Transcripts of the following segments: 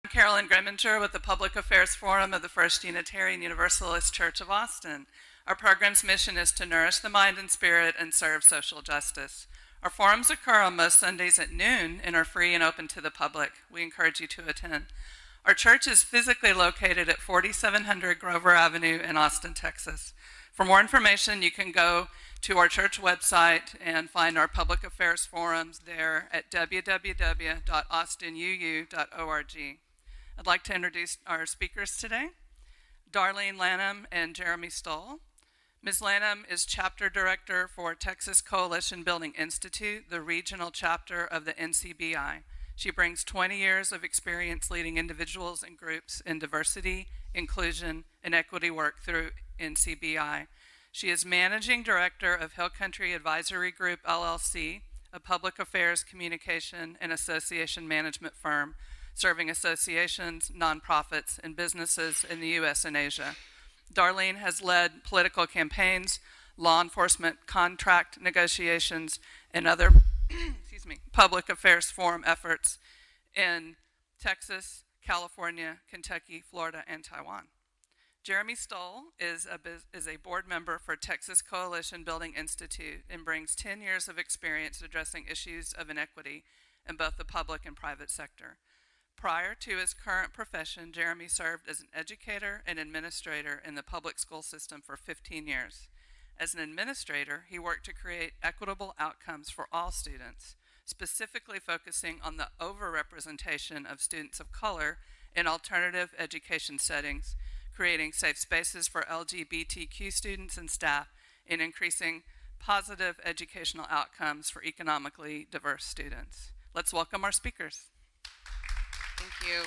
Carolyn Grimminger with the Public Affairs Forum of the First Unitarian Universalist Church of Austin. Our program's mission is to nourish the mind and spirit and serve social justice. Our forums occur on most Sundays at noon and are free and open to the public. We encourage you to attend. Our church is physically located at 4700 Grover Avenue in Austin, Texas. For more information, you can go to our church website and find our public affairs forums there at www.austinuu.org. I'd like to introduce our speakers today, Darlene Lanham and Jeremy Stoll. Ms. Lanham is chapter director for Texas Coalition Building Institute, the regional chapter of the NCBI. She brings 20 years of experience leading individuals and groups in diversity, inclusion, and equity work through NCBI. She is managing director of Hill Country Advisory Group, LLC, a public affairs, communication, and association management firm serving associations, nonprofits, and businesses in the U.S. and Asia. Darlene has led political campaigns, law enforcement contract negotiations, and other public affairs forum efforts in Texas, California, Kentucky, Florida, and Taiwan. Jeremy Stoll is a board member for Texas Coalition Building Institute and brings 10 years of experience addressing issues of inequity in both the public and private sector. Prior to his current profession, Jeremy served as an educator and administrator in the public school system for 15 years. As an administrator, he worked to create equitable outcomes for all students, specifically focusing on the overrepresentation of students of color in alternative education settings, creating safe spaces for LGBTQ students and staff, and increasing positive educational outcomes for economically diverse students. Let's welcome our speakers. Thank you.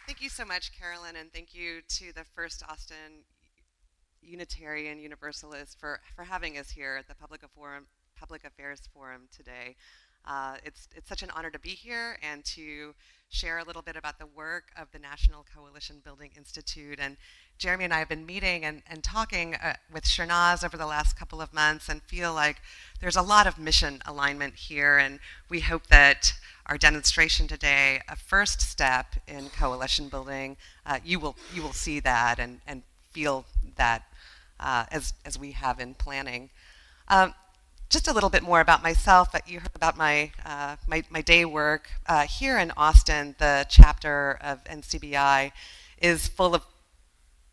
Thank you so much, Carolyn, and thank you to the First Austin Unitarian Universalist for having us here at the Public Affairs Forum today. It's such an honor to be here and to share a little bit about the work of the National Coalition Building Institute. And Jeremy and I have been meeting and talking with Sharnaz over the last couple of months and feel like there's a lot of mission alignment here, and we hope that our demonstration today, a first step in coalition building, you will see that and feel that as we have in planning. Just a little bit more about myself. You heard about my day work here in Austin. The chapter of NCBI is full of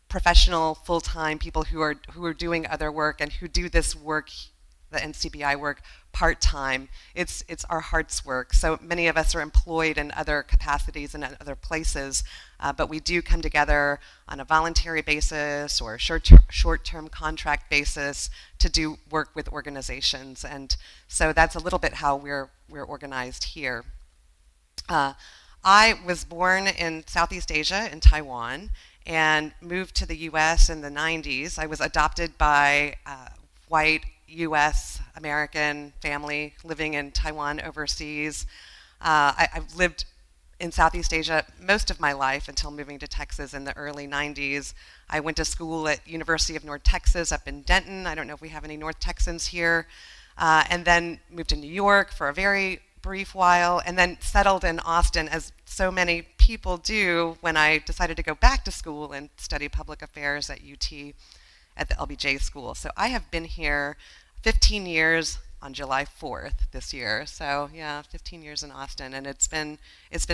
professional, full-time people who are doing other work and who do this work, the NCBI work, part-time. It's our heart's work. So many of us are employed in other capacities and in other places, but we do come together on a voluntary basis or short-term contract basis to do work with organizations. And so that's a little bit how we're organized here. I was born in Southeast Asia in Taiwan and moved to the US in the 90s. I was adopted by white U.S. American family living in Taiwan overseas. I've lived in Southeast Asia most of my life until moving to Texas in the early 90s. I went to school at University of North Texas up in Denton. I don't know if we have any North Texans here. And then moved to New York for a very brief while, and then settled in Austin, as so many people do, when I decided to go back to school and study public affairs at UT at the LBJ school. So I have been here 15 years on July 4th this year. So yeah, 15 years in Austin, and it's been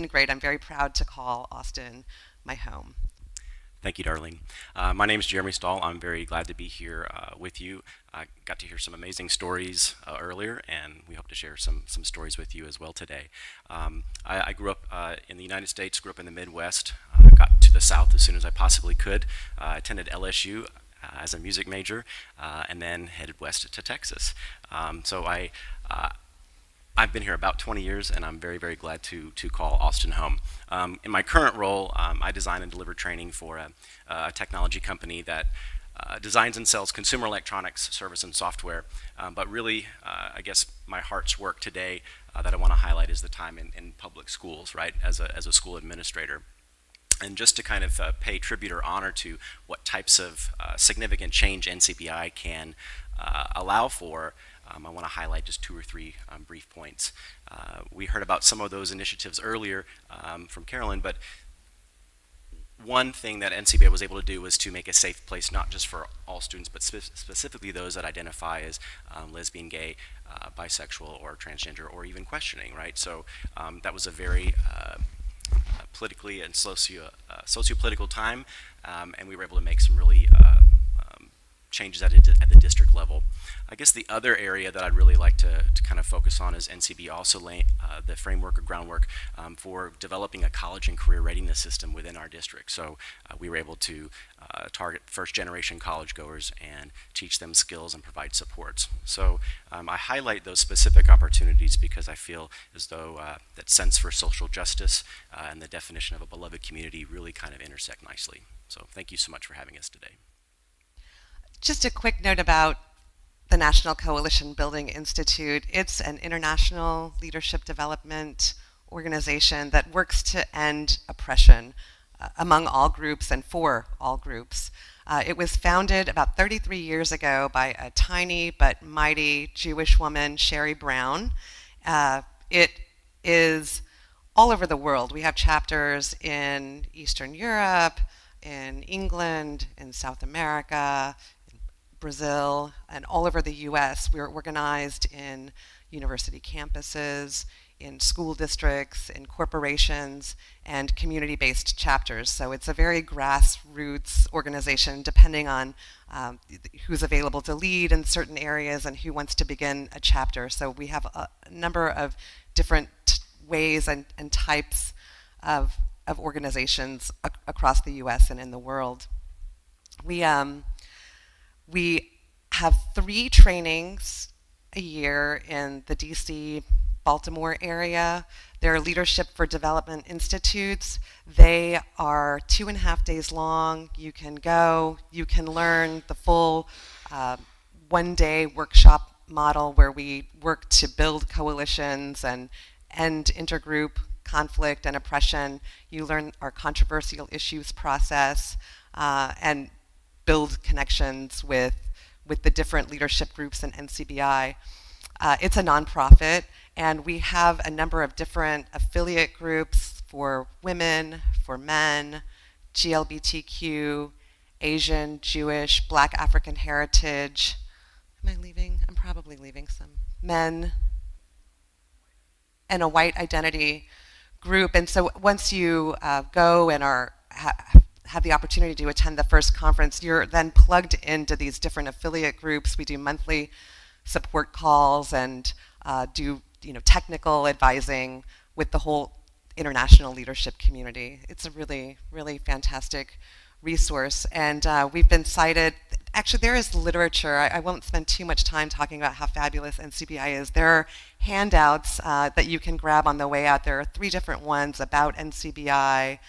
great. I'm very proud to call Austin my home. Thank you, Darlene. My name is Jeremy Stoll. I'm very glad to be here with you. I got to hear some amazing stories earlier, and we hope to share some stories with you as well today. I grew up in the United States, grew up in the Midwest, got to the South as soon as I possibly could, attended LSU as a music major, and then headed west to Texas. So I've been here about 20 years, and I'm very, very glad to call Austin home. In my current role, I design and deliver training for a technology company that designs and sells consumer electronics, service, and software. But really, I guess my heart's work today that I want to highlight is the time in public schools, right, as a school administrator. And just to kind of pay tribute or honor to what types of significant change NCBI can allow for, I want to highlight just 2 or 3 brief points. We heard about some of those initiatives earlier from Carolyn, but one thing that NCBI was able to do was to make a safe place not just for all students, but specifically those that identify as lesbian, gay, bisexual, or transgender, or even questioning, right? So that was a very politically and socio-political time, and we were able to make some really changes at the district level. I guess the other area that I'd really like to kind of focus on is NCB also laying the framework or groundwork for developing a college and career readiness system within our district. So we were able to target first-generation college goers and teach them skills and provide supports. So I highlight those specific opportunities because I feel as though that sense for social justice and the definition of a beloved community really kind of intersect nicely. So thank you so much for having us today. Just a quick note about the National Coalition Building Institute. It's an international leadership development organization that works to end oppression among all groups and for all groups. It was founded about 33 years ago by a tiny but mighty Jewish woman, Sherry Brown. It is all over the world. We have chapters in Eastern Europe, in England, in South America, Brazil, and all over the US. We're organized in university campuses, in school districts, in corporations, and community-based chapters. So it's a very grassroots organization depending on who's available to lead in certain areas and who wants to begin a chapter. So we have a number of different ways and types of organizations across the US and in the world. We have 3 trainings a year in the DC, Baltimore area. They're Leadership for Development Institutes. They are 2.5 days long. You can go, you can learn the full one-day workshop model where we work to build coalitions and end intergroup conflict and oppression. You learn our controversial issues process and build connections with the different leadership groups in NCBI. It's a nonprofit, and we have a number of different affiliate groups for women, for men, GLBTQ, Asian, Jewish, Black African heritage. Am I leaving? I'm probably leaving some. Men, and a white identity group. And so once you go and have the opportunity to attend the first conference, you're then plugged into these different affiliate groups. We do monthly support calls and do technical advising with the whole international leadership community. It's a really, really fantastic resource. And we've been cited, actually there is literature. I won't spend too much time talking about how fabulous NCBI is. There are handouts that you can grab on the way out. There are 3 different ones about NCBI,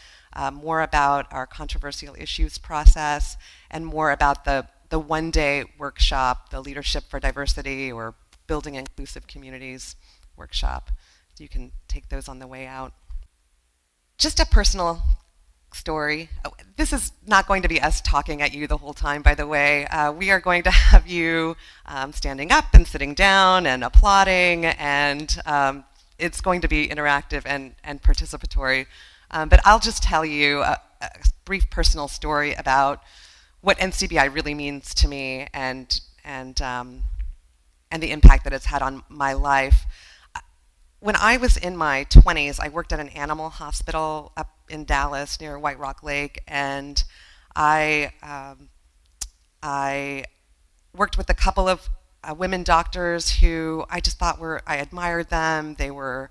more about our controversial issues process, and more about the one-day workshop, the Leadership for Diversity or Building Inclusive Communities workshop. You can take those on the way out. Just a personal story. This is not going to be us talking at you the whole time, by the way. We are going to have you standing up and sitting down and applauding, and it's going to be interactive and participatory. But I'll just tell you a brief personal story about what NCBI really means to me and the impact that it's had on my life. When I was in my 20s, I worked at an animal hospital up in Dallas near White Rock Lake, and I worked with a couple of women doctors who I just thought I admired them. They were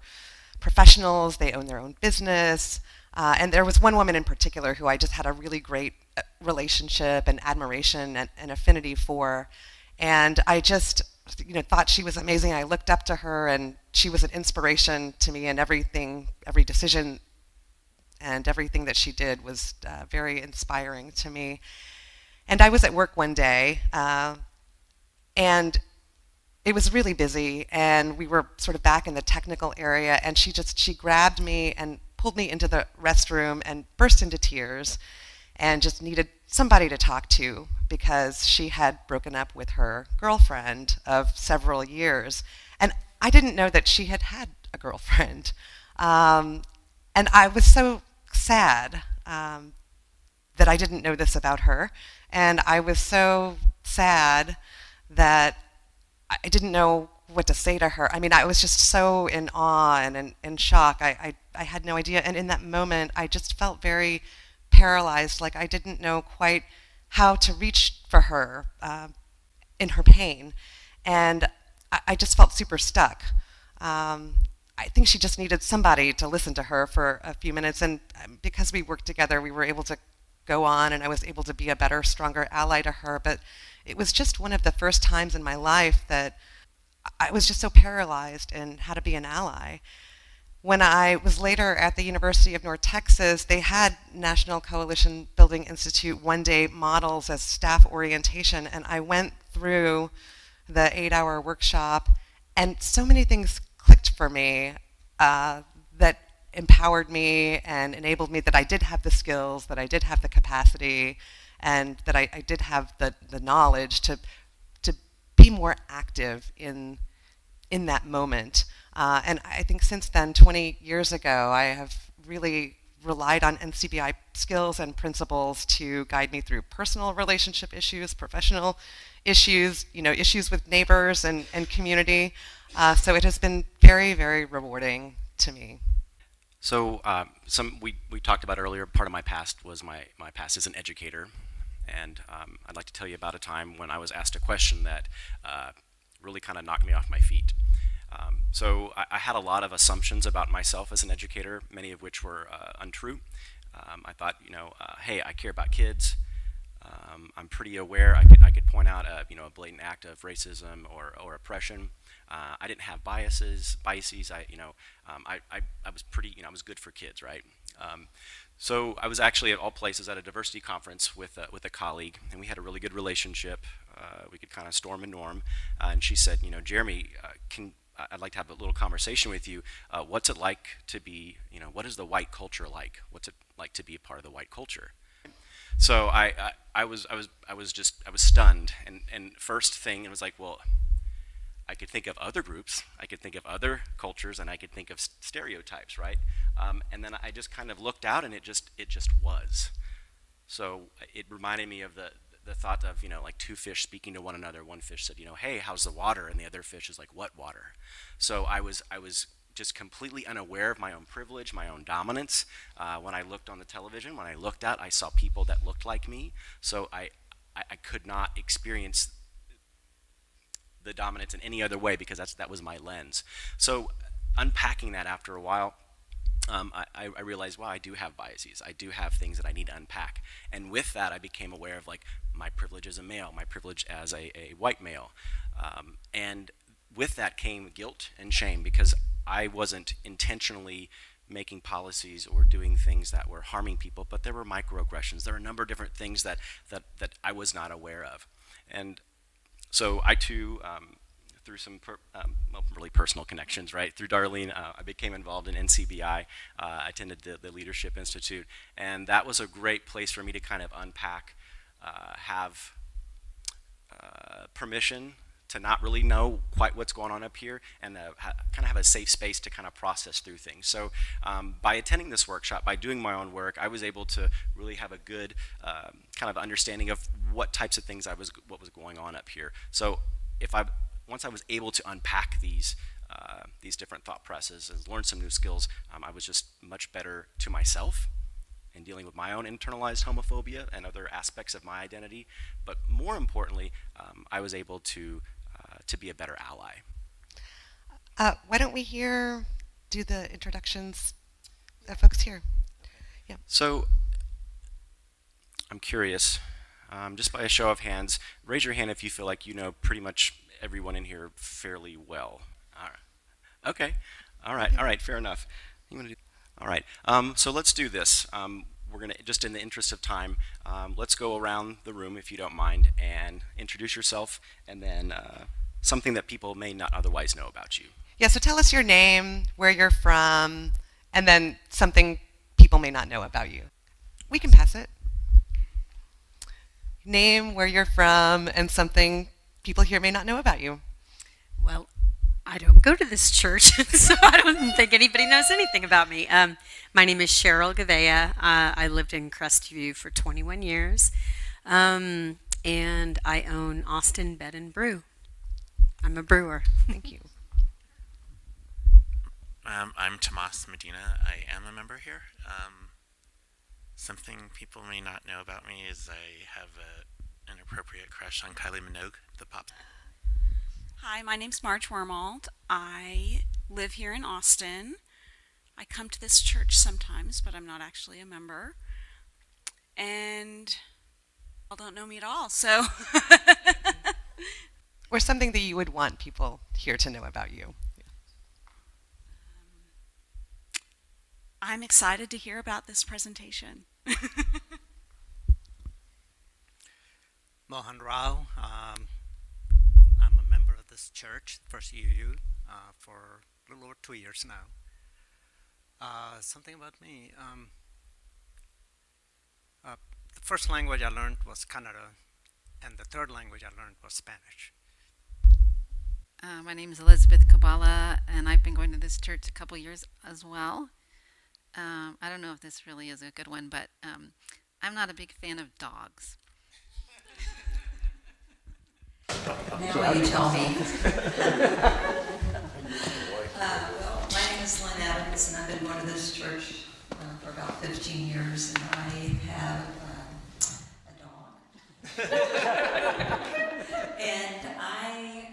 professionals, they owned their own business, and there was one woman in particular who I just had a really great relationship and admiration and affinity for, and I just thought she was amazing. I looked up to her, and she was an inspiration to me, and every decision and everything that she did was very inspiring to me. And I was at work one day, and it was really busy, and we were sort of back in the technical area, and she grabbed me and pulled me into the restroom and burst into tears. and just needed somebody to talk to because she had broken up with her girlfriend of several years. And I didn't know that she had had a girlfriend. And I was so sad that I didn't know this about her. And I was so sad that I didn't know what to say to her. I mean, I was just so in awe and in shock. I had no idea. And in that moment, I just felt very paralyzed, like I didn't know quite how to reach for her in her pain. And I just felt super stuck. I think she just needed somebody to listen to her for a few minutes. And because we worked together, we were able to go on, and I was able to be a better, stronger ally to her. But it was just one of the first times in my life that I was just so paralyzed in how to be an ally. When I was later at the University of North Texas, they had National Coalition Building Institute one-day models as staff orientation, and I went through the 8-hour workshop, and so many things clicked for me that empowered me and enabled me that I did have the skills, that I did have the capacity, and that I did have the knowledge to be more active in that moment. And I think since then, 20 years ago, I have really relied on NCBI skills and principles to guide me through personal relationship issues, professional issues, issues with neighbors and community. So it has been very, very rewarding to me. So we talked about earlier, part of my past was my past as an educator. And I'd like to tell you about a time when I was asked a question that really kind of knocked me off my feet. So I had a lot of assumptions about myself as an educator, many of which were untrue. I thought, hey, I care about kids. I'm pretty aware. I could point out a blatant act of racism or oppression. I didn't have biases. I was pretty, I was good for kids, right? So I was actually at all places at a diversity conference with a colleague, and we had a really good relationship. We could kind of storm and norm, and she said, Jeremy, I'd like to have a little conversation with you. What's it like to be, what is the white culture like? What's it like to be a part of the white culture? So I was stunned, and first thing it was like, well, I could think of other groups, I could think of other cultures, and I could think of stereotypes, right? And then I just kind of looked out, and it just was. So it reminded me of the thought of, like two fish speaking to one another. One fish said, hey, how's the water? And the other fish is like, what water? So I was just completely unaware of my own privilege, my own dominance. When I looked on the television, when I looked out, I saw people that looked like me. So I could not experience the dominance in any other way because that was my lens. So unpacking that after a while, I realized, wow, I do have biases. I do have things that I need to unpack. And with that, I became aware of like my privilege as a male, my privilege as a white male. And with that came guilt and shame because I wasn't intentionally making policies or doing things that were harming people, but there were microaggressions. There were a number of different things that I was not aware of. And so I too, through some really personal connections, right? Through Darlene, I became involved in NCBI. I attended the Leadership Institute, and that was a great place for me to kind of unpack, have permission to not really know quite what's going on up here, and kind of have a safe space to kind of process through things. So by attending this workshop, by doing my own work, I was able to really have a good kind of understanding of what types of things what was going on up here. So once I was able to unpack these different thought processes and learn some new skills, I was just much better to myself in dealing with my own internalized homophobia and other aspects of my identity. But more importantly, I was able to be a better ally. Why don't we do the introductions of folks here? Yeah. So I'm curious, just by a show of hands, raise your hand if you feel like you know pretty much everyone in here fairly well. All right. Okay. All right, fair enough. All right, so let's do this. We're going to, just in the interest of time, let's go around the room, if you don't mind, and introduce yourself, and then something that people may not otherwise know about you. Yeah, so tell us your name, where you're from, and then something people may not know about you. We can pass it. Name, where you're from, and something people here may not know about you. Well, I don't go to this church, so I don't think anybody knows anything about me. My name is Cheryl Gavea. I lived in Crestview for 21 years, and I own Austin Bed and Brew. I'm a brewer. Thank you. I'm Tomas Medina. I am a member here. Something people may not know about me is I have an inappropriate crush on Kylie Minogue, the pop. Hi, my name's Marge Wormald. I live here in Austin. I come to this church sometimes, but I'm not actually a member. And people don't know me at all, so. Or something that you would want people here to know about you. I'm excited to hear about this presentation. Mohan Rao. I'm a member of this church, First UU, for a little over 2 years now. Something about me. The first language I learned was Kannada, and the third language I learned was Spanish. My name is Elizabeth Kabala, and I've been going to this church a couple years as well. I don't know if this really is a good one, but I'm not a big fan of dogs. Now you tell me. Well, my name is Lynn Adams, and I've been going to this church for about 15 years, and I have a dog. And I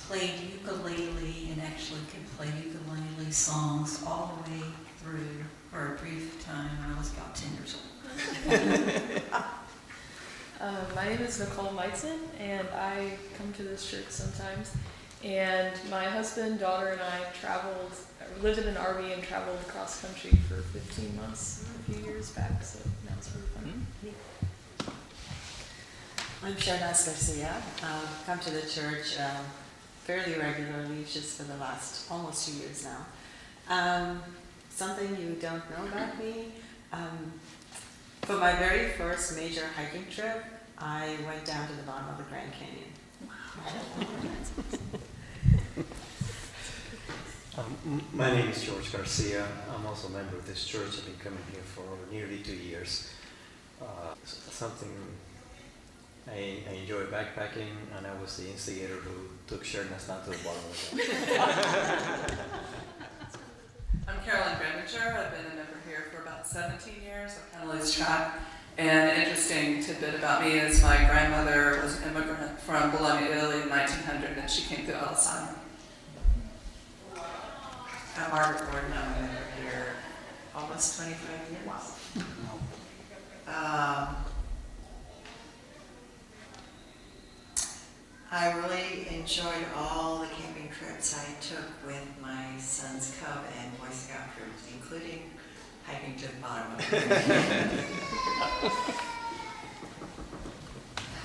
played ukulele and actually could play ukulele songs all the way through for a brief time when I was about 10 years old. My name is Nicole Meitzen, and I come to this church sometimes. And my husband, daughter, and I lived in an RV and traveled cross country for 15 months a few years back, so that was really fun. I'm Sharon Garcia. Come to the church fairly regularly, just for the last almost 2 years now. Something you don't know about me. For my very first major hiking trip, I went down to the bottom of the Grand Canyon. My name is George Garcia. I'm also a member of this church. I've been coming here for nearly 2 years. Something I enjoy backpacking, and I was the instigator who took Sharon's down to the bottom of the I'm Carolyn Grandinger. I've been a member here for about 17 years. I kind of lose track. And an interesting tidbit about me is my grandmother was an immigrant from Bologna, Italy in 1900, and she came through Alessandro. I'm Margaret Gordon. I'm a member here almost 25 years. Wow. I really enjoyed all the camping trips I took with my son's Cub and Boy Scout troops, including hiking to the bottom of the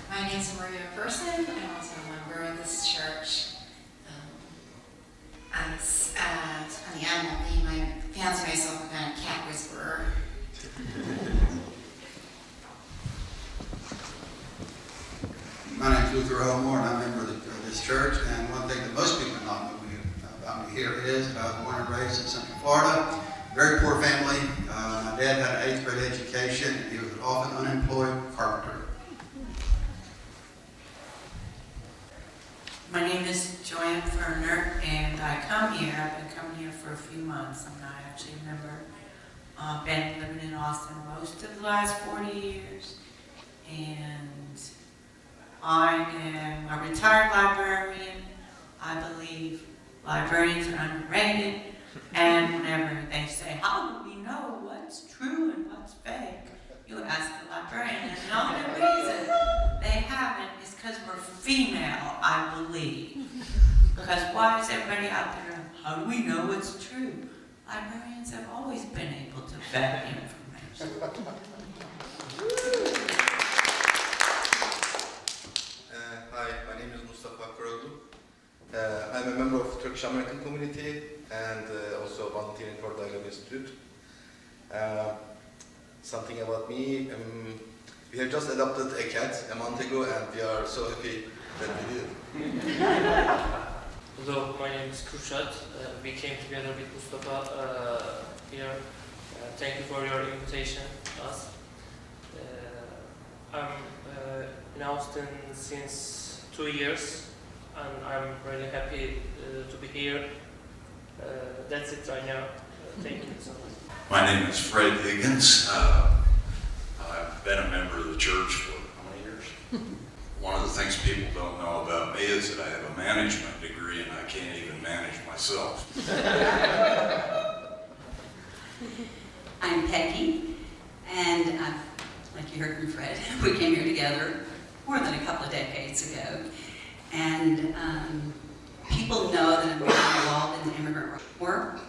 My name is Maria Person. I'm also a member of this church. On the animal theme, I fancy myself a kind of cat whisperer. My name is Luther Elmore, and I'm a member of this church. And one thing that most people not know about me here is I was born and raised in Central Florida. Very poor family. My dad had an 8th grade education, and he was an often unemployed carpenter. My name is Joanne Ferner, and I come here. I've been coming here for a few months. I'm not actually a member. Been living in Austin most of the last 40 years. And I am a retired librarian. I believe librarians are underrated. And whenever they say, how do we know what's true and what's fake? You ask the librarian. And the only reason they haven't is because we're female, I believe. Because why is everybody out there, how do we know what's true? Librarians have always been able to vet information. Hi, my name is Mustafa Kuroglu. I'm a member of the Turkish American community and also volunteering for the Dialogue Institute. Something about me, We have just adopted a cat a month ago, and we are so happy that we did. Hello, my name is Kürşat. We came together with Mustafa here. Thank you for your invitation to us. I'm in Austin since 2 years, and I'm really happy to be here. That's it right now. Thank you so much. My name is Fred Higgins. I've been a member of the church for how many years? One of the things people don't know about me is that I have a management degree and I can't even manage myself. I'm Peggy, and like you heard from Fred, we came here together more than a couple of decades ago. And people know that I'm very involved in the immigrant work,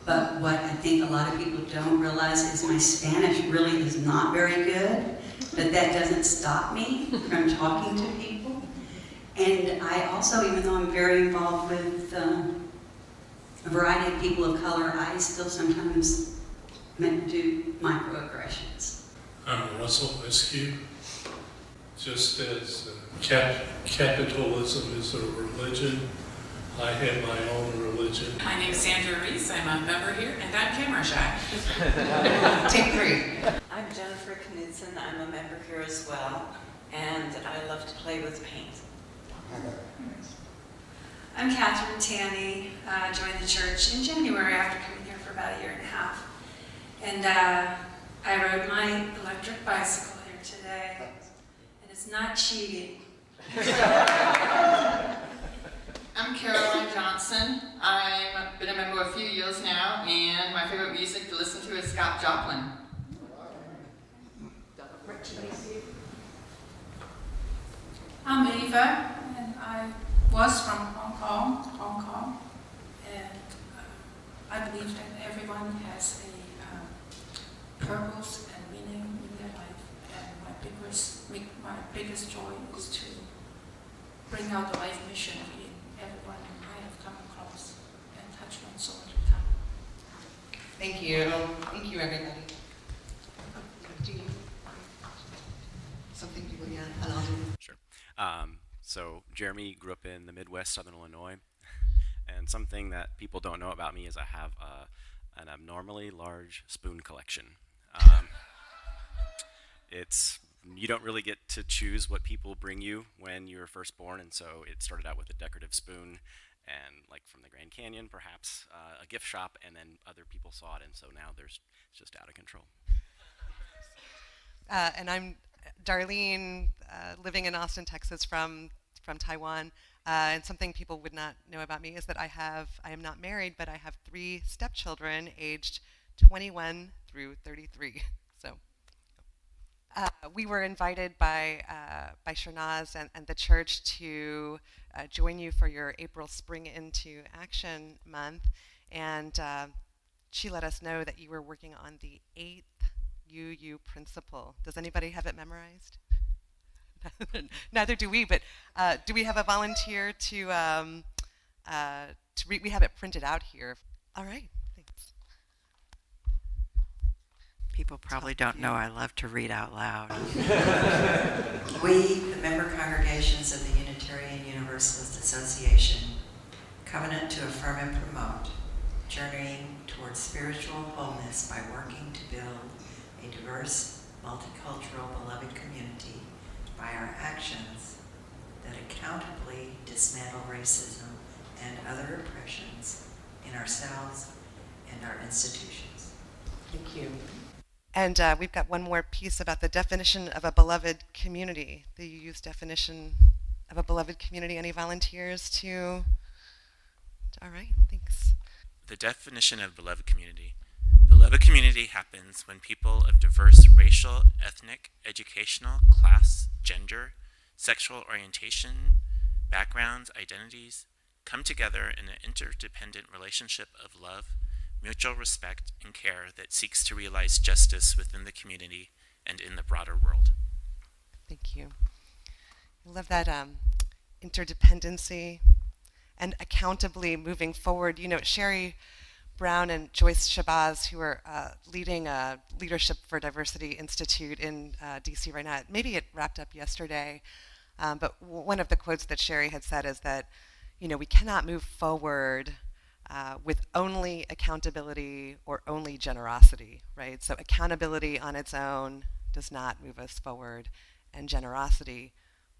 but what I think a lot of people don't realize is my Spanish really is not very good, but that doesn't stop me from talking to people. And I also, even though I'm very involved with a variety of people of color, I still sometimes do microaggressions. I'm Russell Eskew. Just as capitalism is a religion, I have my own religion. My name is Sandra Reese. I'm a member here, and I'm camera shy. Take 3. I'm Jennifer Knudsen. I'm a member here as well, and I love to play with paint. I'm Catherine Tanny. I joined the church in January after coming here for about 1.5 years. And I rode my electric bicycle here today, and it's not cheating. I'm Caroline Johnson. I've been a member a few years now, and my favorite music to listen to is Scott Joplin. I'm Eva, and I was from Hong Kong, and I believe that everyone has a purpose and meaning in their life, and my biggest joy is to bring out the life mission in everyone I have come across and touch one soul at a time. Thank you. Thank you, everybody. Do you? Something people, yeah, and I'll do. Sure. So Jeremy grew up in the Midwest, Southern Illinois, and something that people don't know about me is I have an abnormally large spoon collection. You don't really get to choose what people bring you when you're first born, and so it started out with a decorative spoon, and like from the Grand Canyon, perhaps a gift shop, and then other people saw it, and so now it's just out of control. And I'm Darlene, living in Austin, Texas, from Taiwan. And something people would not know about me is that I am not married, but I have 3 stepchildren, aged 21 through 33. So we were invited by Sharnaz and the church to join you for your April Spring Into Action month, and she let us know that you were working on the 8th UU principle. Does anybody have it memorized? Neither do we, but do we have a volunteer to read? We have it printed out here. All right, thanks. People probably don't know I love to read out loud. We, the member congregations of the Unitarian Universalist Association, covenant to affirm and promote, journeying towards spiritual wholeness by working to build a diverse, multicultural, beloved community by our actions that accountably dismantle racism and other oppressions in ourselves and our institutions. Thank you. And we've got one more piece about the definition of a beloved community, the UU's definition of a beloved community. Any volunteers to? All right, thanks. The definition of beloved community. Beloved community happens when people of diverse racial, ethnic, educational, class, gender, sexual orientation, backgrounds, identities come together in an interdependent relationship of love, mutual respect, and care that seeks to realize justice within the community and in the broader world. Thank you. I love that interdependency and accountably moving forward. You know, Sherry Brown and Joyce Shabazz, who are leading a Leadership for Diversity Institute in DC right now. Maybe it wrapped up yesterday, but one of the quotes that Sherry had said is that, we cannot move forward with only accountability or only generosity, right? So accountability on its own does not move us forward, and generosity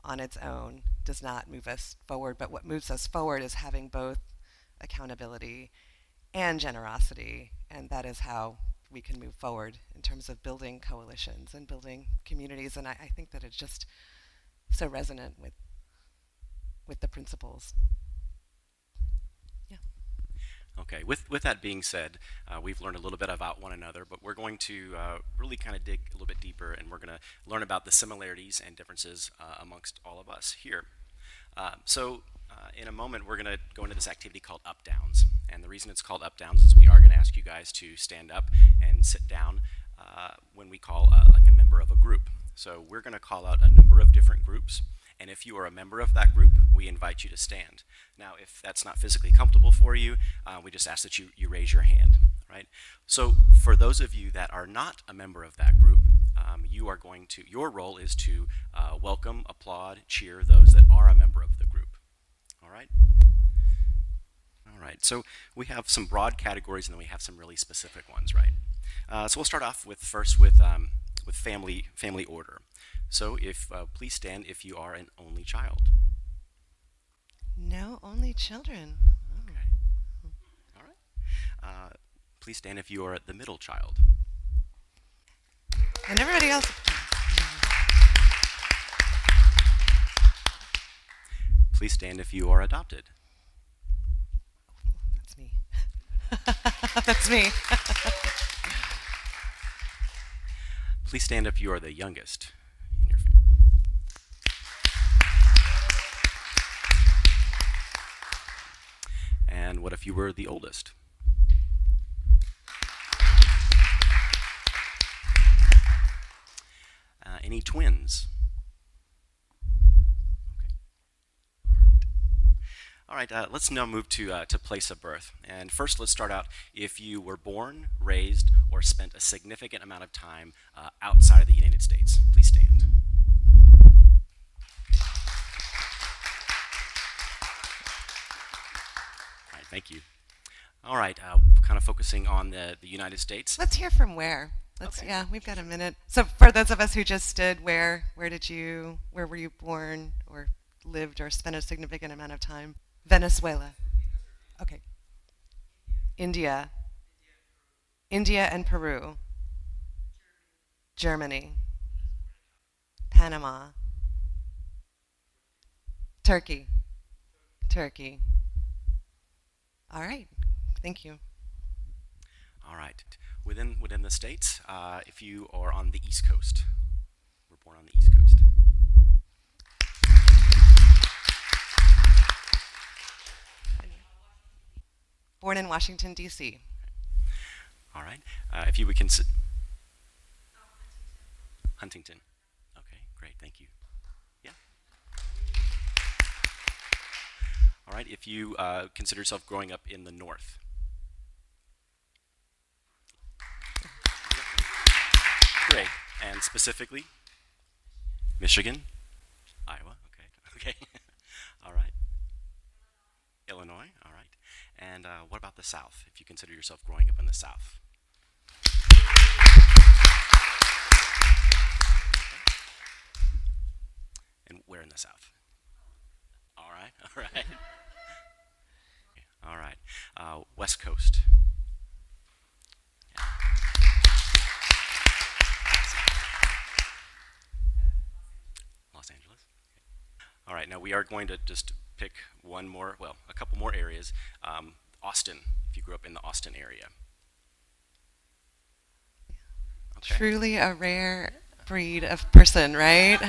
on its own does not move us forward. But what moves us forward is having both accountability and generosity, and that is how we can move forward in terms of building coalitions and building communities. And I think that it's just so resonant with the principles. Okay, with that being said, we've learned a little bit about one another, but we're going to really kind of dig a little bit deeper, and we're going to learn about the similarities and differences amongst all of us here. In a moment, we're going to go into this activity called up-downs. And the reason it's called up-downs is we are going to ask you guys to stand up and sit down when we call like a member of a group. So we're going to call out a number of different groups. And if you are a member of that group, we invite you to stand. Now, if that's not physically comfortable for you, we just ask that you raise your hand, right? So for those of you that are not a member of that group, your role is to welcome, applaud, cheer those that are a member of the group. All right? All right, so we have some broad categories, and then we have some really specific ones, right? So we'll start off with family order. So please stand if you are an only child. No only children. Oh. Okay. All right. Please stand if you are the middle child. And everybody else. Please stand if you are adopted. That's me. That's me. Please stand if you are the youngest in your family. And what if you were the oldest? Any twins? All right, let's now move to place of birth. And first, let's start out if you were born, raised, or spent a significant amount of time outside of the United States. Please stand. All right, thank you. All right, kind of focusing on the United States. Let's hear from where. Okay. Yeah, we've got a minute. So for those of us who just stood, where were you born or lived or spent a significant amount of time? Venezuela. Okay. India. India and Peru. Germany. Panama. Turkey. Turkey. All right. Thank you. All right. Within the states, if you are on the East Coast, we're born on the East Coast. Born in Washington, D.C. All right. If you would consider... Huntington. Okay, great, thank you. Yeah. All right, if you consider yourself growing up in the North. Great, and specifically? Michigan? Iowa, okay. All right. Illinois, all right. And what about the South, if you consider yourself growing up in the South? And where in the South? All right, all right. All right, West Coast. Yeah. Los Angeles. Okay. All right, now we are going to just pick a couple more areas. Austin, if you grew up in the Austin area. Okay. Truly a rare breed of person, right?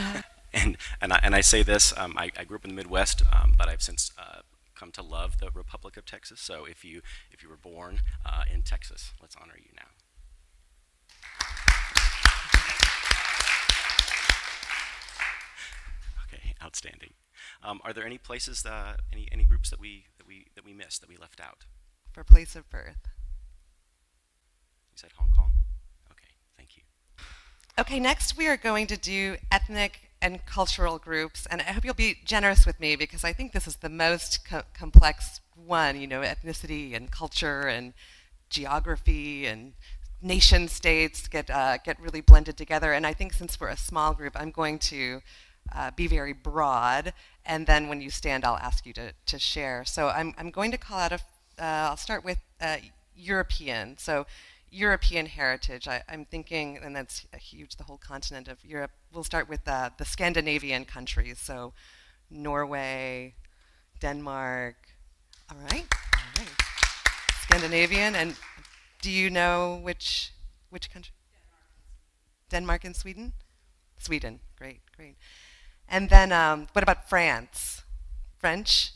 And I say this, I grew up in the Midwest, but I've since come to love the Republic of Texas. So if you were born in Texas, let's honor you now. Okay, outstanding. Are there any places any groups that we missed, that we left out? For place of birth. You said Hong Kong? Okay, thank you. Okay, next we are going to do ethnic and cultural groups, and I hope you'll be generous with me because I think this is the most complex one, you know, ethnicity and culture and geography and nation states get really blended together, and I think since we're a small group, I'm going to be very broad, and then when you stand, I'll ask you to share. So I'm going to call out I'll start with European. So European heritage, I'm thinking, and that's huge, the whole continent of Europe. We'll start with the Scandinavian countries, so Norway, Denmark. All right. Scandinavian, and do you know which country? Denmark and Sweden? Sweden, great. And then what about France? French?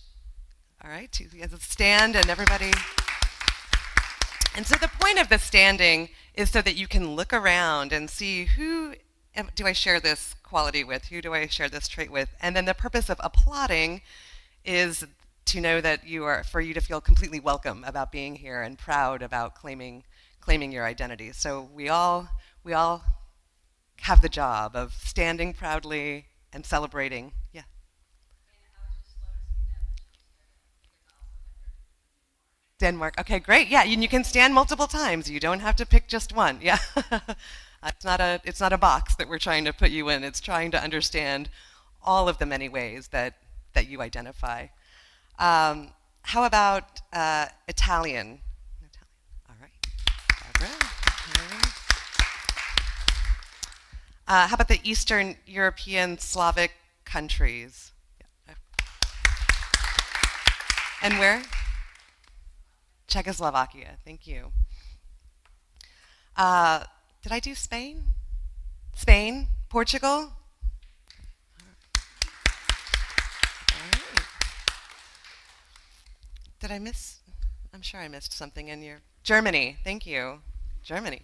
All right, you guys stand and everybody. And so the point of the standing is so that you can look around and see who do I share this quality with, who do I share this trait with, and then the purpose of applauding is to know that for you to feel completely welcome about being here and proud about claiming your identity. So we all have the job of standing proudly and celebrating. Yeah. Denmark. Okay, great. Yeah, and you can stand multiple times. You don't have to pick just one. Yeah. It's not a box that we're trying to put you in. It's trying to understand all of the many ways that you identify. How about Italian? All right. Barbara. Okay. How about the Eastern European Slavic countries? Yeah. And where? Czechoslovakia, thank you. Did I do Spain? Spain? Portugal? All right. Did I miss? I'm sure I missed something in your... Germany, thank you. Germany.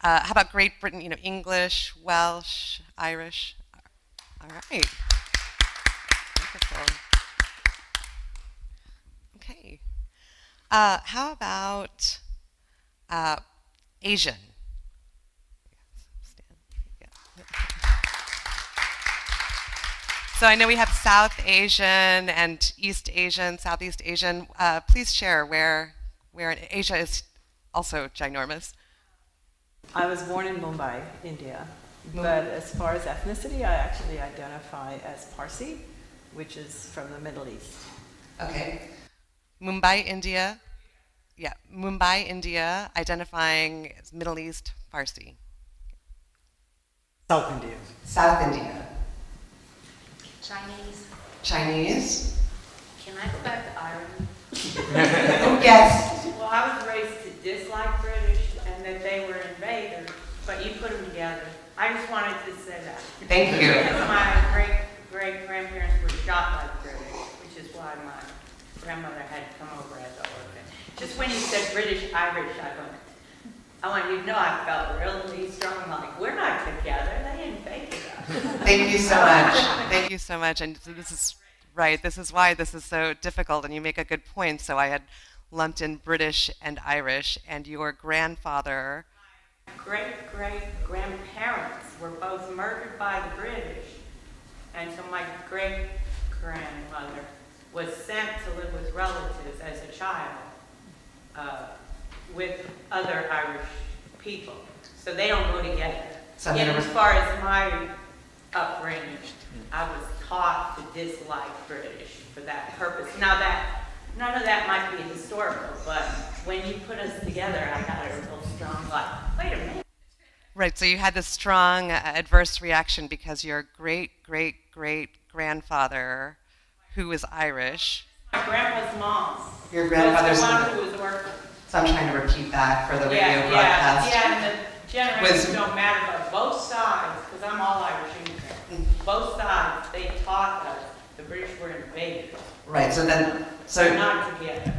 How about Great Britain, you know, English, Welsh, Irish? All right. Wonderful. Okay. How about Asian? So I know we have South Asian and East Asian, Southeast Asian. Please share where in Asia is also ginormous. I was born in Mumbai, India. But as far as ethnicity, I actually identify as Parsi, which is from the Middle East. Okay. Mumbai, India. Yeah, Mumbai, India, identifying as Middle East, Farsi. South India. South India. Chinese. Chinese. Can I go back to Ireland? Yes. Well, I was raised to dislike British and that they were invaders, but you put them together. I just wanted to say that. Thank you. Because my great-great-grandparents were shot by the British, which is why my grandmother had to come over as an orphan. Just when you said British, Irish, I want you to know I felt really strong, like, we're not together, they invaded us. Thank you so much. Thank you so much. And so this is right, this is why this is so difficult, and you make a good point. So I had lumped in British and Irish, and your grandfather. Great-great-grandparents were both murdered by the British. And so my great-grandmother was sent to live with relatives as a child with other Irish people. So they don't go together. So Yet as far as my upbringing, I was taught to dislike British for that purpose. Now that, none of that might be historical, but when you put us together, I got a real strong, like, wait a minute. Right, so you had this strong adverse reaction because your great-great-great-grandfather, who was Irish. My grandpa's mom. Your grandfather's was the one who was orphaned. So I'm trying to repeat that for the radio broadcast. Yeah, and the generations don't matter, but both sides, because I'm all Irish immigrant, both sides, they taught us the British were invaders. Right, so then... They're not together.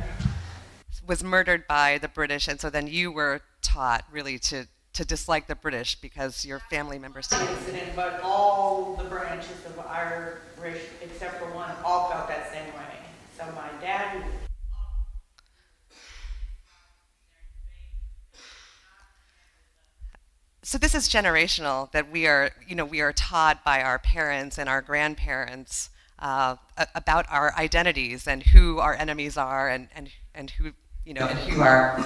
Was murdered by the British, and so then you were taught really to dislike the British because your family members... Incident, but all the branches of Irish, except for one, all felt that same way. So my dad... So this is generational, that we are taught by our parents and our grandparents about our identities and who our enemies are and who, and who our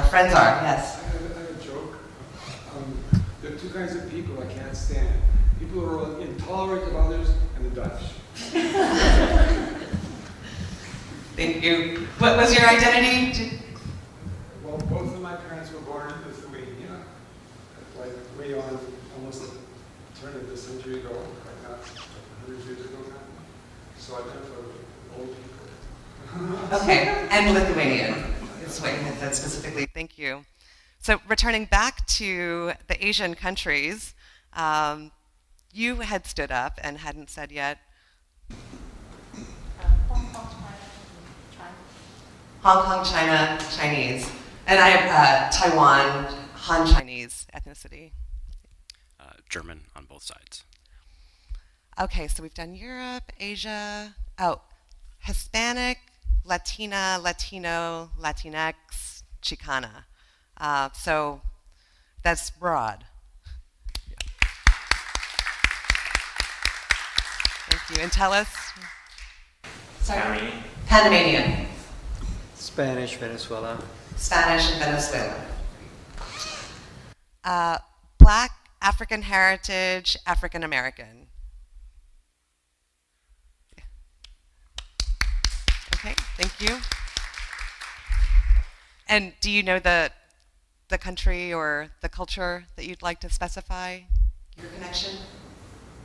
friends are. Yes. I have a joke. There are two kinds of people I can't stand. People who are intolerant of others and the Dutch. Thank you. What was your identity? Well, both of my parents were born in Lithuania, like way on, almost a turn of the century ago, like not 100 years ago now. So I identify with old people. Okay, and Lithuanian is what you had said specifically. Thank you. So returning back to the Asian countries, you had stood up and hadn't said yet. Hong Kong, China, Chinese. And I have Taiwan, Han Chinese ethnicity. German on both sides. Okay, so we've done Europe, Asia, Hispanic, Latina, Latino, Latinx, Chicana. So that's broad. Thank you. And tell us. Sorry. Panamanian. Spanish, Venezuela. Spanish and Venezuela. Black, African heritage, African American. Okay, thank you. And do you know the country or the culture that you'd like to specify your connection?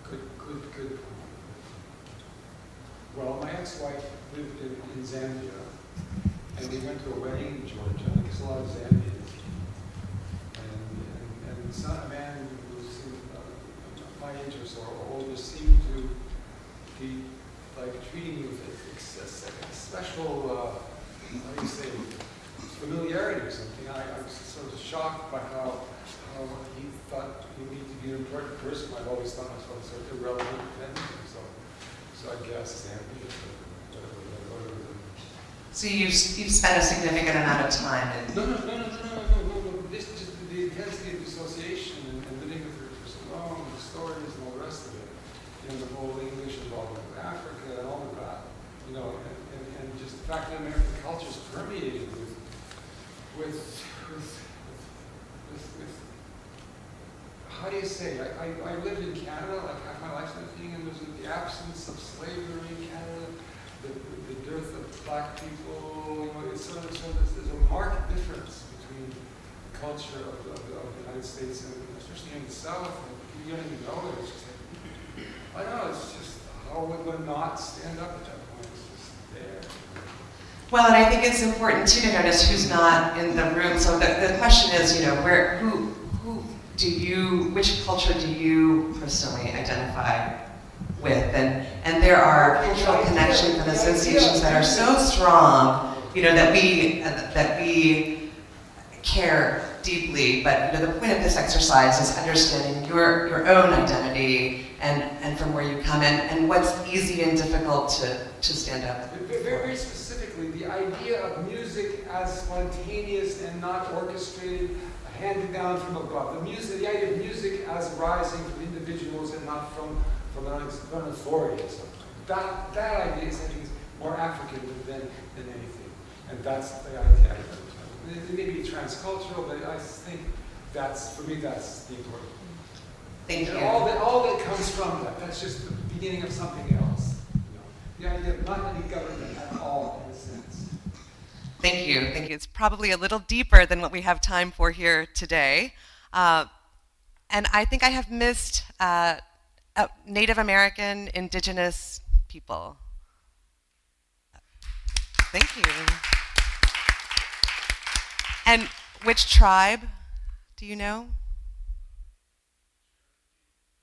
Good. Well, my ex-wife lived in Zambia, and we went to a wedding in Georgia. I think it's a lot of Zambians. And it's not a man who's my age or so or older seemed to be like treating me with a special, how do you say, familiarity or something. I was sort of shocked by how he thought he needed to be an important person. I've always thought myself sort of irrelevant to anything. So I guess Zambia, whatever. So you've spent a significant amount of time in... No. This just the intensity of dissociation and living with her for so long, the stories and all the rest of it. The whole English involvement with Africa and all of that. And just the fact that American culture is permeated with how do you say? I lived in Canada like half my life, and there's the absence of slavery in Canada, the dearth of black people. It's sort of there's a marked difference between the culture of the United States and especially in the South. And you don't even know it. It's just like, I know. It's just how would one not stand up at that point? It's just there. Well, and I think it's important too to notice who's not in the room. So the question is, which culture do you personally identify with? And there are cultural connections and associations that are so strong, that we care deeply. But the point of this exercise is understanding your own identity and from where you come in and what's easy and difficult to stand up. Very specifically, the idea of music as spontaneous and not orchestrated, handed down from above. The idea of music as rising from individuals and not from an authority or something. That idea is, I think, is more African than anything. And that's the idea. It may be transcultural, but I think for me, that's the important. Thank you. All that comes from that. That's just the beginning of something else. The idea of not any government at all, in a sense. Thank you. It's probably a little deeper than what we have time for here today. And I think I have missed Native American, indigenous people. Thank you. And which tribe do you know?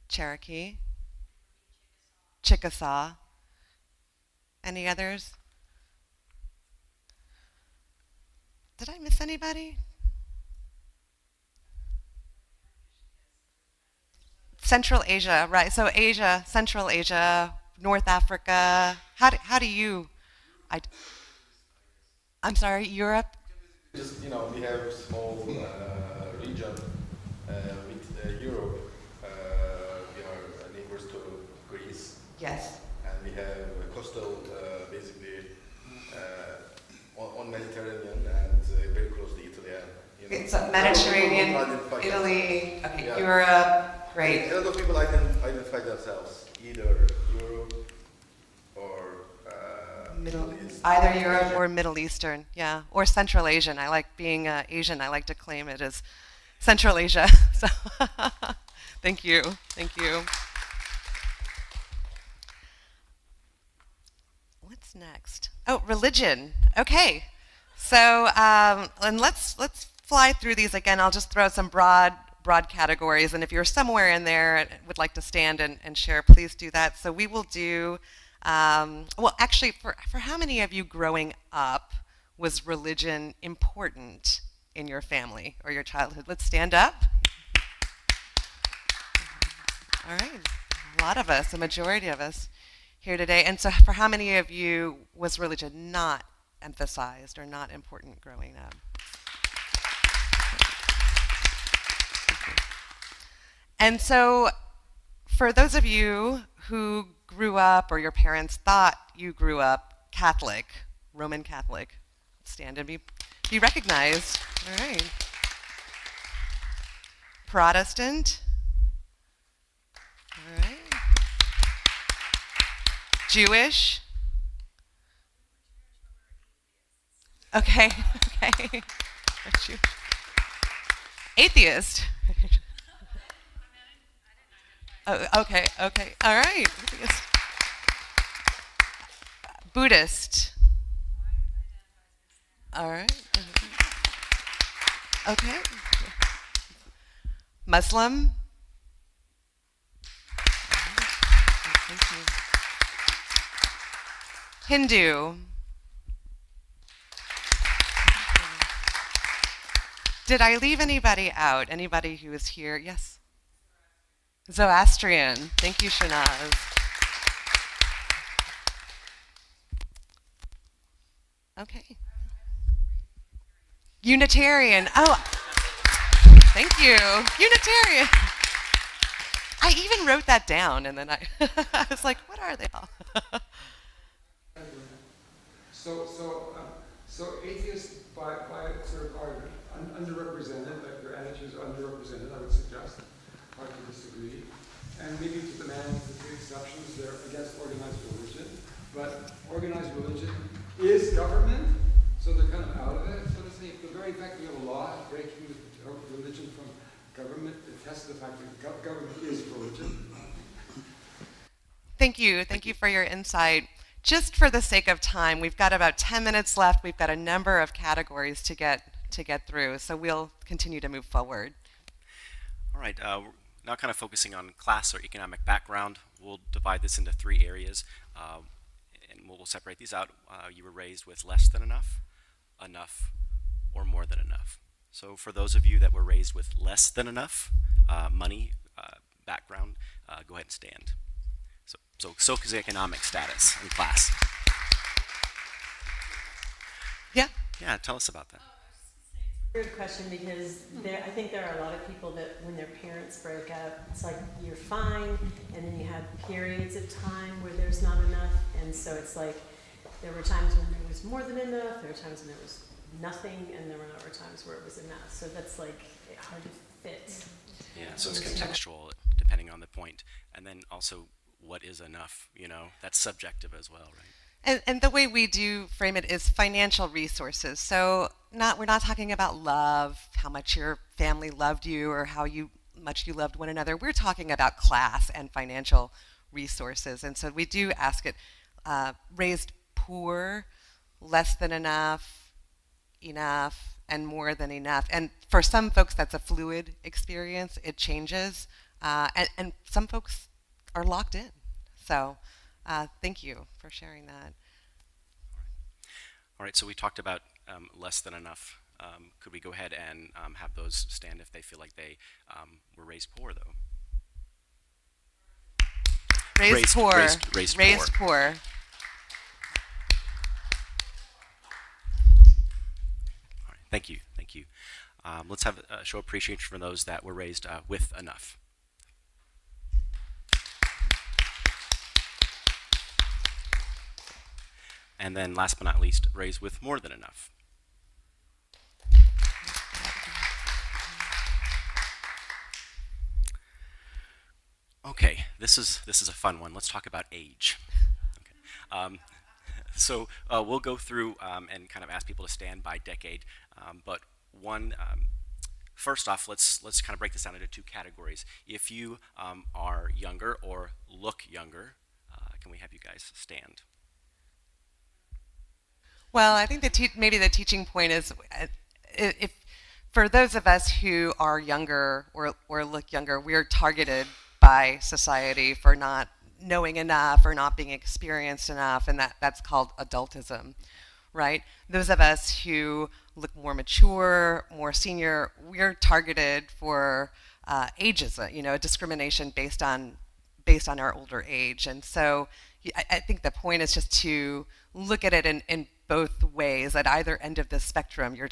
Cherokee. Chickasaw. Any others? Did I miss anybody? Central Asia, right? So Asia, Central Asia, North Africa. How do you? I'm sorry, Europe. Just we have small region with Europe, we are neighbors to Greece. Yes. And we have a coastal, basically, on Mediterranean and very close to Italy. And, you know, It's a Mediterranean, Italy, okay, yeah. Europe, great. A lot of people identify themselves either Europe or Middle East. Either Europe or Middle Eastern, yeah, or Central Asian. I like being Asian. I like to claim it as Central Asia. So, thank you, thank you. What's next? Oh, religion. Okay, so and let's fly through these again. I'll just throw some broad categories, and if you're somewhere in there and would like to stand and share, please do that. So we will do. Well, actually, for how many of you growing up was religion important in your family or your childhood? Let's stand up. All right, a lot of us, a majority of us here today. And so for how many of you was religion not emphasized or not important growing up? And so for those of you who grew up or your parents thought you grew up Catholic, Roman Catholic, stand and be recognized. All right. Protestant. All right. Jewish. Okay, okay. Atheist. Oh, okay, okay. All right. Buddhist. All right. Okay. Muslim. Thank you. Hindu. Did I leave anybody out? Anybody who was here? Yes. Zoroastrian. Thank you, Shanaz. Okay. Unitarian. Oh, thank you. Unitarian. I even wrote that down, and then I was like, what are they all? So atheists by sort of are underrepresented, like your attitude is underrepresented, I would suggest. Hard to disagree. And maybe to the man, the few exceptions, they're against organized religion. But organized religion is government, so they're kind of out of it. So to say, the very fact we have a law breaking the religion from government attests to the fact that government is religion. Thank you. Thank you for your insight. Just for the sake of time, we've got about 10 minutes left. We've got a number of categories to get through, so we'll continue to move forward. All right. We're now kind of focusing on class or economic background. We'll divide this into 3 areas, and we'll separate these out. You were raised with less than enough, or more than enough. So for those of you that were raised with less than enough money, background, go ahead and stand. So socioeconomic status in class. Yeah. Yeah, tell us about that. Weird question, because I think there are a lot of people that when their parents break up, it's like you're fine, and then you have periods of time where there's not enough, and so it's like there were times when there was more than enough, there were times when there was nothing, and there were other times where it was enough. So that's like hard to fit. Yeah, so it's contextual depending on the point, and then also what is enough, that's subjective as well, right? And the way we do frame it is financial resources. So we're not talking about love, how much your family loved you or how much you loved one another. We're talking about class and financial resources. And so we do ask it, raised poor, less than enough, and more than enough. And for some folks, that's a fluid experience. It changes. And some folks are locked in. So thank you for sharing that. All right, so we talked about less than enough. Could we go ahead and have those stand if they feel like they were raised poor, though? Raised poor. Raised poor. All right, thank you. Let's have a show of appreciation for those that were raised with enough. And then last but not least, raised with more than enough. Okay, this is a fun one. Let's talk about age. Okay. So we'll go through and kind of ask people to stand by decade. But first off, let's kind of break this down into two categories. If you are younger or look younger, can we have you guys stand? Well, I think maybe the teaching point is, if for those of us who are younger or look younger, we're targeted by society for not knowing enough or not being experienced enough, and that's called adultism, right? Those of us who look more mature, more senior, we're targeted for ageism, discrimination based on our older age. And so I think the point is just to look at it in both ways. At either end of the spectrum, you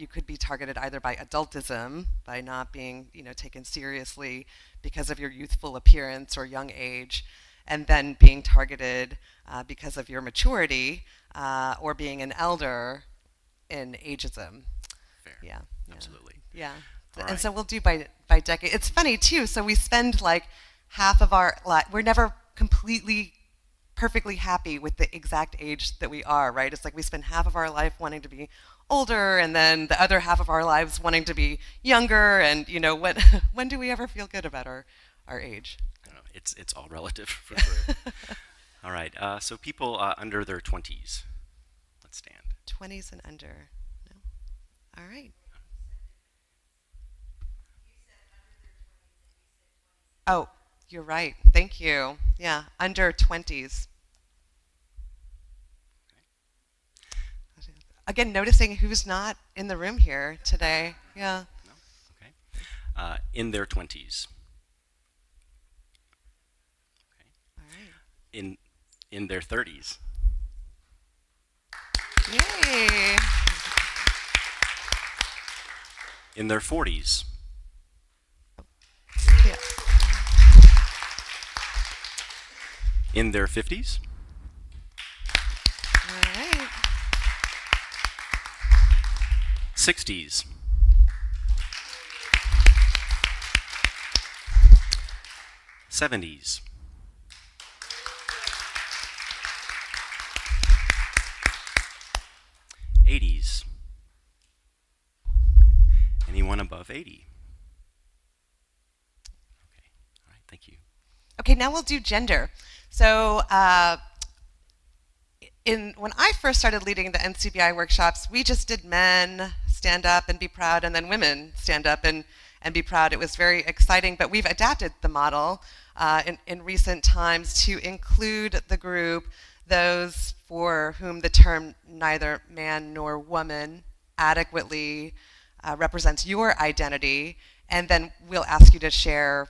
could be targeted either by adultism, by not being taken seriously because of your youthful appearance or young age, and then being targeted because of your maturity or being an elder in ageism. Fair. Yeah. Absolutely. Yeah. All And right. so we'll do by decade. It's funny too. So we spend like half of our life, we're never completely perfectly happy with the exact age that we are, right? It's like we spend half of our life wanting to be older, and then the other half of our lives wanting to be younger. And when do we ever feel good about our age? I don't know, it's all relative for sure. All right. So people under their 20s, let's stand. 20s and under. No. All right. Oh, you're right. Thank you. Yeah, under 20s. Again, noticing who's not in the room here today. Yeah. No? Okay. In their 20s. Okay. All right. In their 30s. Yay. In their 40s. Yeah. In their 50s. All right. 60s. 70s. 80s. Anyone above 80? Okay. All right. Thank you. Okay, now we'll do gender. So when I first started leading the NCBI workshops, we just did men stand up and be proud, and then women stand up and be proud. It was very exciting, but we've adapted the model in recent times to include the group those for whom the term neither man nor woman adequately represents your identity, and then we'll ask you to share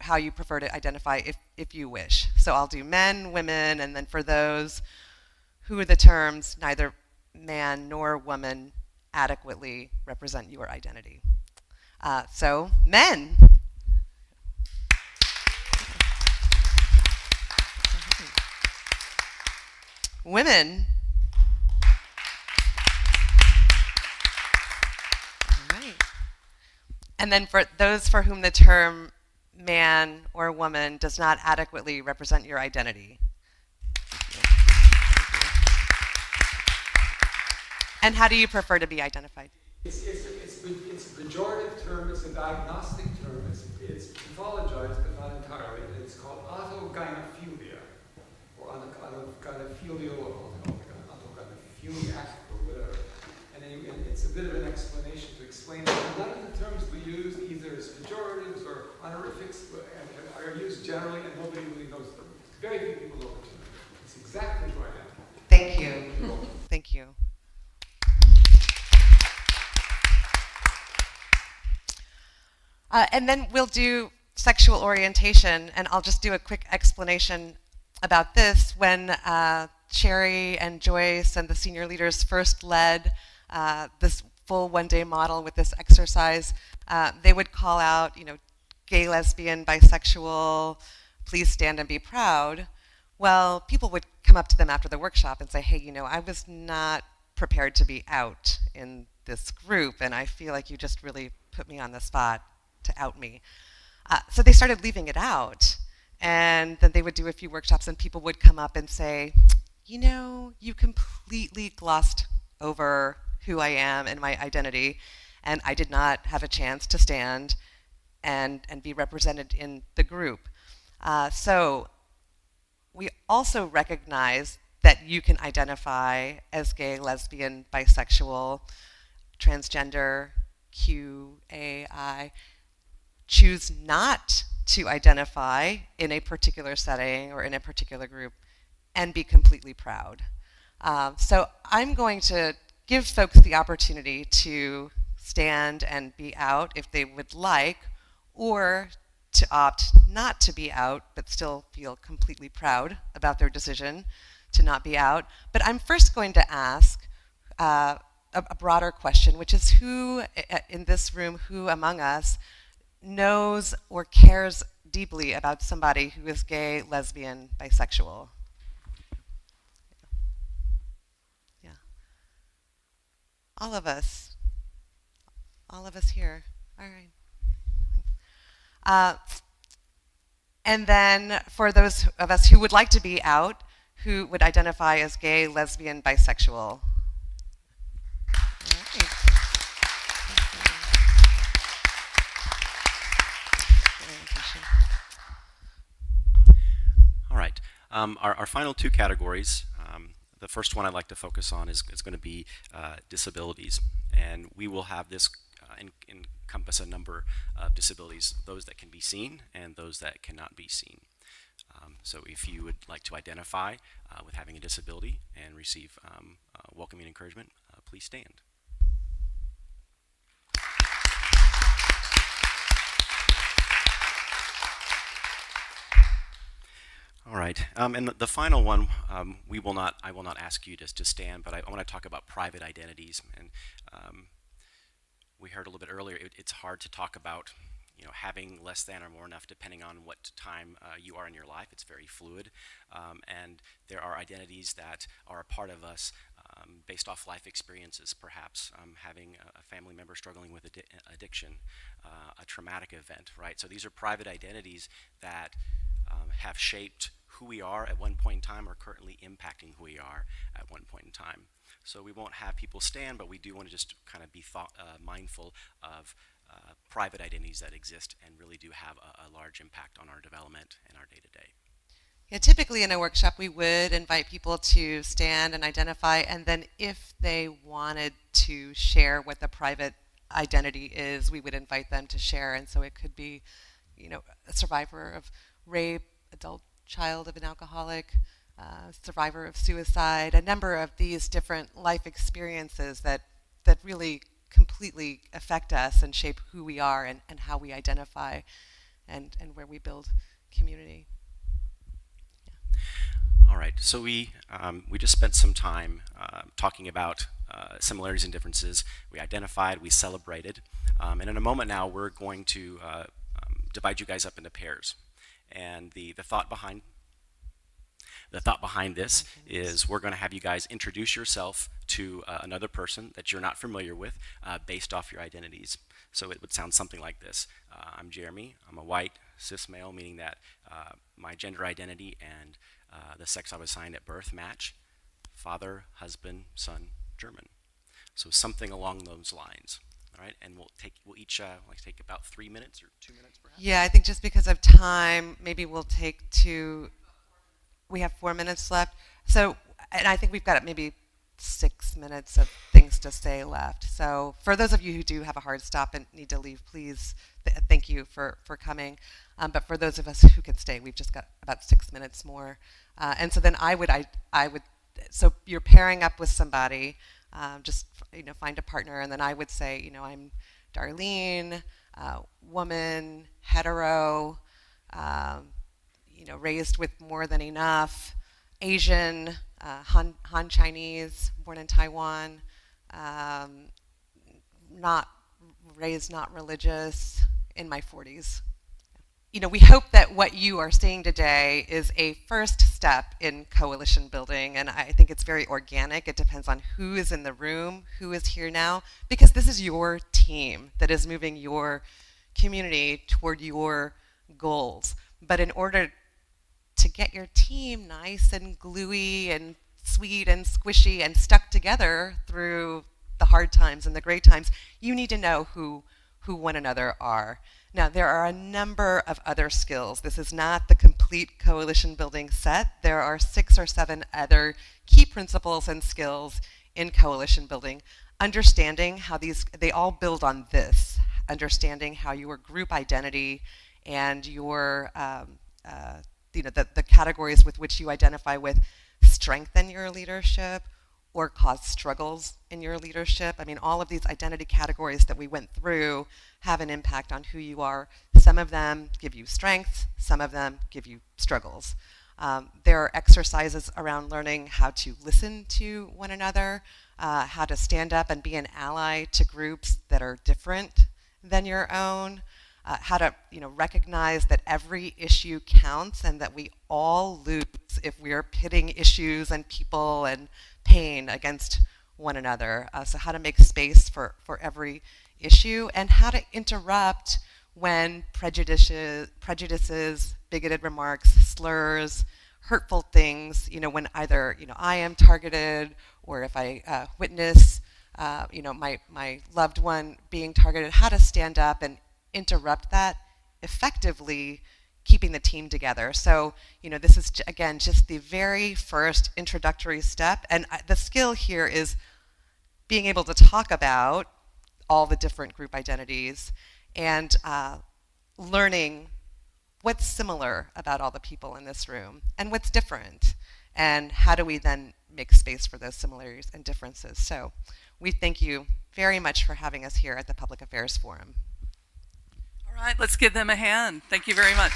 how you prefer to identify if you wish. So I'll do men, women, and then for those who the terms neither man nor woman adequately represent your identity. So men. Women. All right. And then for those for whom the term man or woman does not adequately represent your identity. And how do you prefer to be identified? It's a pejorative term, it's a diagnostic term, it's pathologized but not entirely. It's called autogynephilia, or autogynephilial, or autogynephiliac, or whatever. And it's a bit of an explanation to explain that none of the terms we use, either as pejoratives or honorifics, are used generally, and nobody really knows them. Very few people know the term. It's exactly who I am. Thank you. Thank you. And then we'll do sexual orientation, and I'll just do a quick explanation about this. When Sherry and Joyce and the senior leaders first led this full one-day model with this exercise. They would call out, gay, lesbian, bisexual, please stand and be proud. Well, people would come up to them after the workshop and say, hey, I was not prepared to be out in this group, and I feel like you just really put me on the spot to out me. So they started leaving it out, and then they would do a few workshops, and people would come up and say, you completely glossed over who I am and my identity, and I did not have a chance to stand and be represented in the group. So we also recognize that you can identify as gay, lesbian, bisexual, transgender, QAI, choose not to identify in a particular setting or in a particular group, and be completely proud. So I'm going to give folks the opportunity to stand and be out if they would like, or to opt not to be out but still feel completely proud about their decision to not be out. But I'm first going to ask a broader question, which is who in this room, who among us knows or cares deeply about somebody who is gay, lesbian, bisexual? Yeah. All of us here. All right. And then for those of us who would like to be out, who would identify as gay, lesbian, bisexual? All right. All right. Our final two categories, the first one I'd like to focus on is going to be disabilities. And we will have this encompass a number of disabilities, those that can be seen and those that cannot be seen. So if you would like to identify with having a disability and receive welcoming encouragement, please stand. All right, and the final one, I will not ask you to stand, but I want to talk about private identities. And we heard a little bit earlier, it's hard to talk about having less than or more enough depending on what time you are in your life. It's very fluid, and there are identities that are a part of us based off life experiences, perhaps having a family member struggling with addiction, a traumatic event, right? So these are private identities that have shaped who we are at one point in time or currently impacting who we are at one point in time. So we won't have people stand, but we do want to just kind of be mindful of private identities that exist and really do have a large impact on our development and our day-to-day. Yeah, typically in a workshop we would invite people to stand and identify, and then if they wanted to share what the private identity is, we would invite them to share. And so it could be, a survivor of rape, adult child of an alcoholic, survivor of suicide, a number of these different life experiences that really completely affect us and shape who we are and how we identify and where we build community. All right, so we just spent some time talking about similarities and differences. We identified, we celebrated, and in a moment now we're going to divide you guys up into pairs. And the thought behind this is we're going to have you guys introduce yourself to another person that you're not familiar with based off your identities. So it would sound something like this. I'm Jeremy. I'm a white cis male, meaning that my gender identity and the sex I was assigned at birth match. Father, husband, son, German. So something along those lines. All right, and we'll each take about 3 minutes or 2 minutes perhaps. Yeah, I think just because of time, maybe we'll take we have 4 minutes left. So, and I think we've got maybe 6 minutes of things to say left. So for those of you who do have a hard stop and need to leave, please, thank you for coming. But for those of us who can stay, we've just got about 6 minutes more. And so then I would, so you're pairing up with somebody, just, find a partner, and then I would say, I'm Darlene, woman, hetero, raised with more than enough, Asian, Han Chinese, born in Taiwan, not raised, not religious, in my 40s. We hope that what you are seeing today is a first step in coalition building, and I think it's very organic. It depends on who is in the room, who is here now, because this is your team that is moving your community toward your goals. But in order to get your team nice and gluey and sweet and squishy and stuck together through the hard times and the great times, you need to know who one another are. Now, there are a number of other skills. This is not the complete coalition building set. There are 6 or 7 other key principles and skills in coalition building. Understanding how they all build on this. Understanding how your group identity and your, the categories with which you identify with strengthen your leadership or cause struggles in your leadership. I mean, all of these identity categories that we went through have an impact on who you are. Some of them give you strengths, some of them give you struggles. There are exercises around learning how to listen to one another, how to stand up and be an ally to groups that are different than your own, how to recognize that every issue counts and that we all lose if we're pitting issues and people and pain against one another. So how to make space for every issue, and how to interrupt when prejudices, bigoted remarks, slurs, hurtful things, when either I am targeted, or if I witness my loved one being targeted, how to stand up and interrupt that effectively, keeping the team together. So, this is, again, just the very first introductory step. And the skill here is being able to talk about all the different group identities and learning what's similar about all the people in this room and what's different. And how do we then make space for those similarities and differences? So we thank you very much for having us here at the Public Affairs Forum. All right, let's give them a hand. Thank you very much.